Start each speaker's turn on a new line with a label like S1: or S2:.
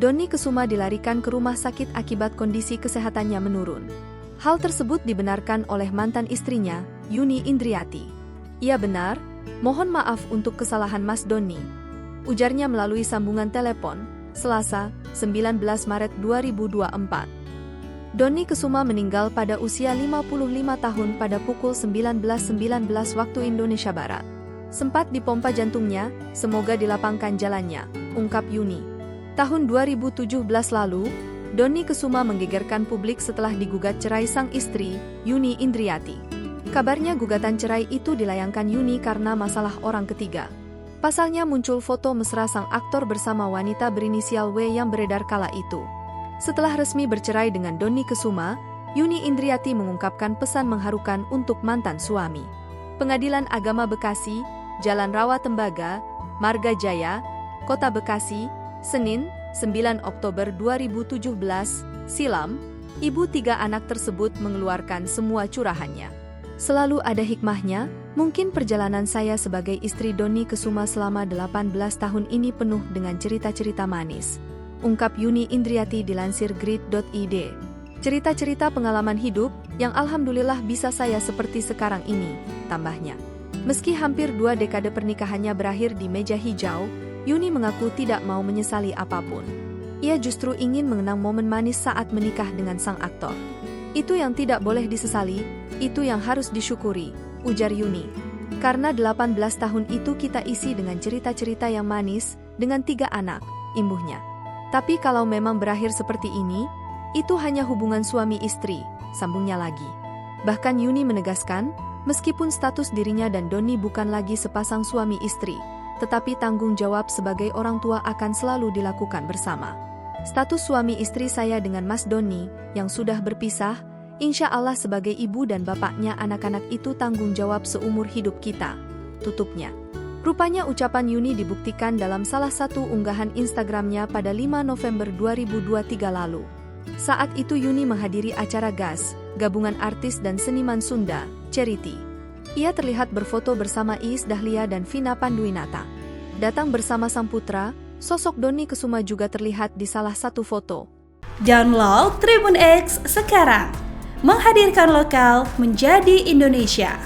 S1: Dony Kesuma dilarikan ke rumah sakit akibat kondisi kesehatannya menurun. Hal tersebut dibenarkan oleh mantan istrinya, Yuni Indriati. "Iya benar, mohon maaf untuk kesalahan Mas Dony," ujarnya melalui sambungan telepon, Selasa, 19 Maret 2024. Dony Kesuma meninggal pada usia 55 tahun pada pukul 19.19 waktu Indonesia Barat. "Sempat dipompa jantungnya, semoga dilapangkan jalannya," ungkap Yuni. Tahun 2017 lalu, Dony Kesuma menggegerkan publik setelah digugat cerai sang istri, Yuni Indriati. Kabarnya gugatan cerai itu dilayangkan Yuni karena masalah orang ketiga. Pasalnya muncul foto mesra sang aktor bersama wanita berinisial W yang beredar kala itu. Setelah resmi bercerai dengan Dony Kesuma, Yuni Indriati mengungkapkan pesan mengharukan untuk mantan suami. Pengadilan Agama Bekasi, Jalan Rawa Tembaga, Marga Jaya, Kota Bekasi, Senin, 9 Oktober 2017, silam, ibu tiga anak tersebut mengeluarkan semua curahannya. "Selalu ada hikmahnya, mungkin perjalanan saya sebagai istri Dony Kesuma selama 18 tahun ini penuh dengan cerita-cerita manis," ungkap Yuni Indriati dilansir grid.id. "Cerita-cerita pengalaman hidup, yang alhamdulillah bisa saya seperti sekarang ini," tambahnya. Meski hampir 2 dekade pernikahannya berakhir di meja hijau, Yuni mengaku tidak mau menyesali apapun. Ia justru ingin mengenang momen manis saat menikah dengan sang aktor. "Itu yang tidak boleh disesali, itu yang harus disyukuri," ujar Yuni. "Karena 18 tahun itu kita isi dengan cerita-cerita yang manis, dengan 3 anak," imbuhnya. "Tapi kalau memang berakhir seperti ini, itu hanya hubungan suami istri," sambungnya lagi. Bahkan Yuni menegaskan, meskipun status dirinya dan Dony bukan lagi sepasang suami istri, tetapi tanggung jawab sebagai orang tua akan selalu dilakukan bersama. "Status suami istri saya dengan Mas Dony, yang sudah berpisah, insya Allah sebagai ibu dan bapaknya anak-anak itu tanggung jawab seumur hidup kita," tutupnya. Rupanya ucapan Yuni dibuktikan dalam salah satu unggahan Instagramnya pada 5 November 2023 lalu. Saat itu Yuni menghadiri acara GAS, Gabungan Artis dan Seniman Sunda, Charity. Ia terlihat berfoto bersama Iis Dahlia dan Vina Panduwinata. Datang bersama sang putra, sosok Dony Kesuma juga terlihat di salah satu foto.
S2: Download Tribun X sekarang, menghadirkan lokal menjadi Indonesia.